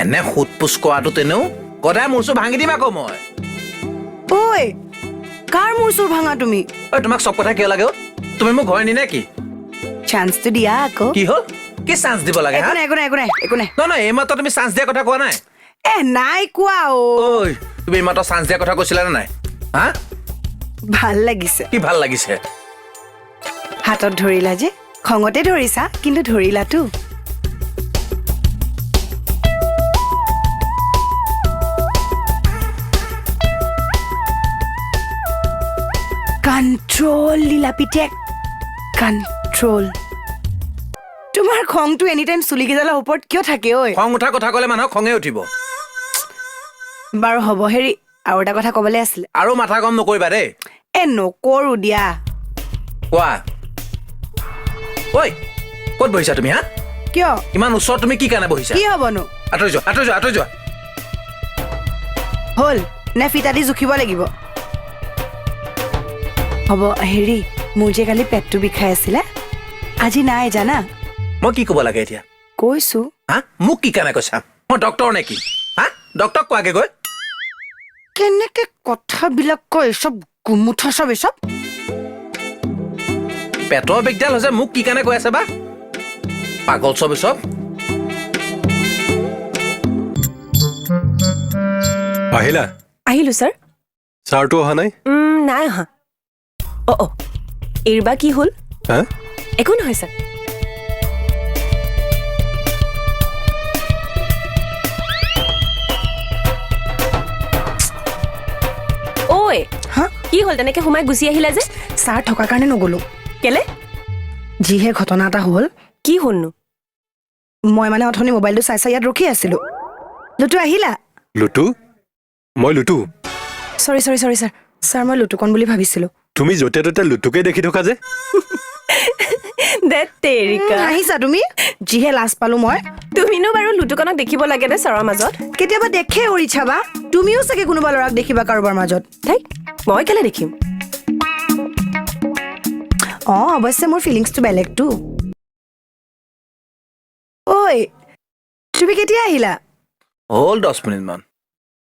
এনে সুতপুচ কৰাটো তেনেও কদায় মোৰ চুৰ ভাঙি দিম আকৌ মই ঐ কাৰ মোৰ চুৰ ভাঙা তুমি ঐ তোমাক চব কথা কিয় লাগে তুমি মোক ঘৰ নি নে কি চান্সটো দিয়া আকৌ কি হ'ল কি চান্স দিব লাগে হা একো নাই নহয় এইমাত্ৰ তুমি চান্স দিয়া কথা কোৱা নাই নাই কোৱা ঐ তুমি এইমাত্ৰ চান্স দিয়া কথা কৈছিলা নে নাই হা ভাল লাগিছে কি ভাল লাগিছে হাতত ধৰিলা যে খঙতে ধৰিছা কিন্তু ধৰিলাতো কন্ট্ৰোল লীলা পিতেক কন্ট্ৰোল তোমাৰ খংটো এনি টাইম চুলি কেইডালৰ ওপৰত কিয় থাকে ঐ খং উঠা কথা ক'লে মানুহক খঙে উঠিব বাৰু হ'ব হেৰি আৰু এটা কথা ক'বলৈ আছিলে আৰু মাথা গৰম নকৰিবা দেই নকৰো দিয়া কোৱা ঐ ক'ত বহিছা তুমি হা কিয় ইমান ওচৰত তুমি কি কাৰণে বহিছা কি হ'বনো আঁতৰি যোৱা হ'ল নে ফিটা দি জুখিব লাগিব হ'ব হেৰি মোৰ যে কালি পেটটো বিষাই আছিলে আজি নাই জানা মই কি ক'ব লাগে এতিয়া কৈছো হা মোক কি কাৰণে কৈছা মই ডক্টৰ নেকি হা ডক্টৰক কোৱাগে গৈ কেনেকে কথাবিলাক কয় চব গুমুঠা চব এসব পেটৰ বিগডাল হৈছে মোক কি কাৰণে কৈ আছে বা পাগল চব আহিলো ছাৰ ছাৰটো অহা নাই নাই অহা অ এইবা কি হ'ল হা একো নহয় ছাৰ ঐ হা কি হ'ল তেনেকে সোমাই গুচি আহিলা যে ছাৰ থকাৰ কাৰণে নগলো কেলে যিহে ঘটনা এটা হ'ল কি হ'লনো মই মানে অথনি মোবাইলটো চাই ইয়াত ৰখি আছিলো লুটু আহিলা লুটু মই লুটু সৰি ছাৰ মই লুটুকন বুলি ভাবিছিলো তুমি য'তে ত'তে লুটুকে দেখি থকা যে দেট তেৰিকা আহিছা তুমি যিহে লাজ পালো মই তুমিনো বাৰু লুটুকনক দেখিব লাগে নে ছাৰৰ মাজত কেতিয়াবা দেখে উৰিছা বা তুমিও চাগে কোনোবা ল'ৰাক দেখিবা কাৰোবাৰ মাজত তাই মই কেলে দেখিম অৱশ্যে মোৰ ফিলিংছটো বেলেগটো ঐ তুমি কেতিয়া আহিলা হ'ল 10 মিনিটমান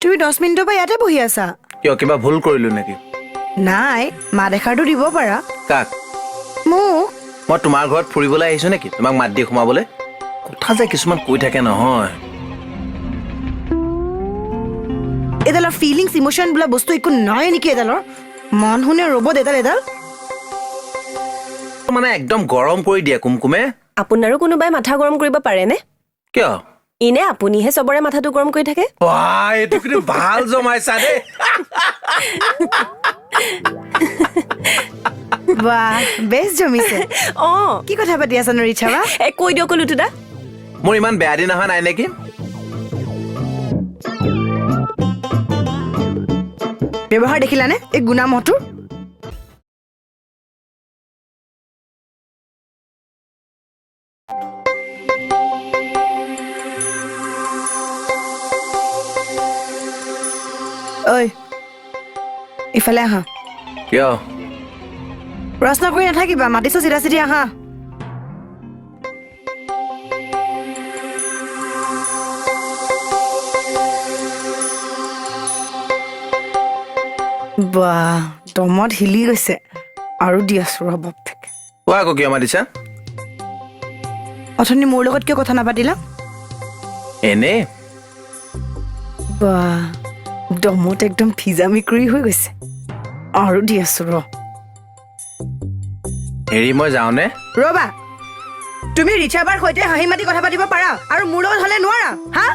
তুমি 10 মিনিটৰ পৰা ইয়াতে বহি আছা কিয় কিবা ভুল কৰিলো নেকি নাই মা দেখাৰটো দিব পাৰা কাক মোক মই তোমাৰ ঘৰত ফুৰিবলৈ আহিছো নেকি তোমাক মাত দি সোমাবলৈ কথা যে কিছুমান কৈ থাকে নহয় এডালৰ ফিলিংছ ইমোশ্যন বোলা বস্তু একো নাই নেকি এডালৰ মন শুনে ৰ'বত এডাল মানে একদম গৰম কৰি দিয়ে কুমকুমে আপোনাৰো কোনোবাই মাথা গৰম কৰিব পাৰেনে কিয় ইনে আপুনিহে চবৰে মাথাটো গৰম কৰি থাকে এইটো কিন্তু ভাল জমাইছা দেই বাহ বেছ জমিছে অ কি কথা পাতি আছা ৰিছা বা কৈ দিয়ক লুটুদা মোৰ ইমান বেয়া দিন অহা নাই নেকি ব্যৱহাৰ দেখিলানে এই গুণামহটোৰ ঐ ইফালে আহা কিয় প্ৰশ্ন কৰি নাথাকিবা মাতিছো চিধা আহা বাহ দমত হিলি গৈছে আৰু দি আছো ৰ'ব কোৱা আকৌ কিয় মাতিছা অথনি মোৰ লগত কিয় কথা নাপাতিলা এনে বাহ দমত একদম ভিজা মিকুৰী হৈ গৈছে আৰু দি আছো হেৰি মই যাওঁনে ৰবা তুমি ৰিচাবাৰ সৈতে হাঁহি মাতি কথা পাতিব পাৰা আৰু মোৰ লগত হলে নোৱাৰা হা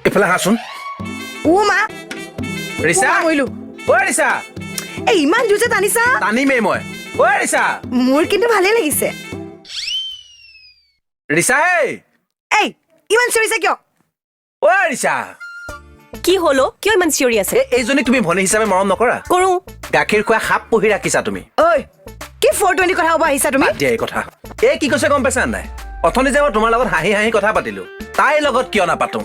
এইফালে হাচোন মা ৰিচা মইলো ঐ ৰিচা এই ইমান জোৰছে টানিছা টানিমেই মই ঐ ৰিচা মোৰ কিন্তু ভালে লাগিছে ৰিচা এই ইমান চিঞৰিছা কিয় ঐ ৰিচা কি হলো কিয় ইমান চিঞৰি আছে এইজনী তুমি ভনী হিচাপে মৰম নকৰা কৰো গাখীৰ খোৱা সাপ পুহি ৰাখিছা তুমি ঐ কি 420 কথা হ'ব আহিছা তুমি দিয়া এই কথা এই কি কৈছে গম পাইছা নাই অথনি যে মই তোমাৰ লগত হাঁহি হাঁহি কথা পাতিলো তাইৰ লগত কিয় নাপাতো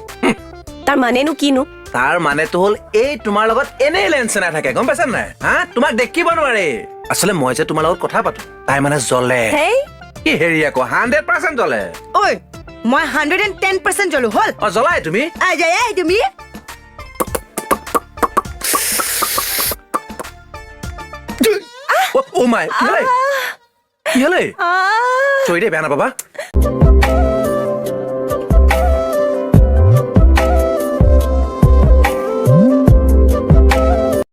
তাৰ মানেনো কিনো তাৰ মানেটো হ'ল এই তোমাৰ লগত এনেই লেনচেনাই থাকে গম পাইছা নাই হা তোমাক দেখিব নোৱাৰে আচলতে মই যে তোমাৰ লগত কথা পাতো তাই মানে জ্বলে হেই কি হেৰি আকৌ 100% জ্বলে ঐ মই 110% জ্বলো হ'ল অ জ্বলাই তুমি আই তুমি অ মাই কি হলে চৰি দেই বেয়া নাপাবা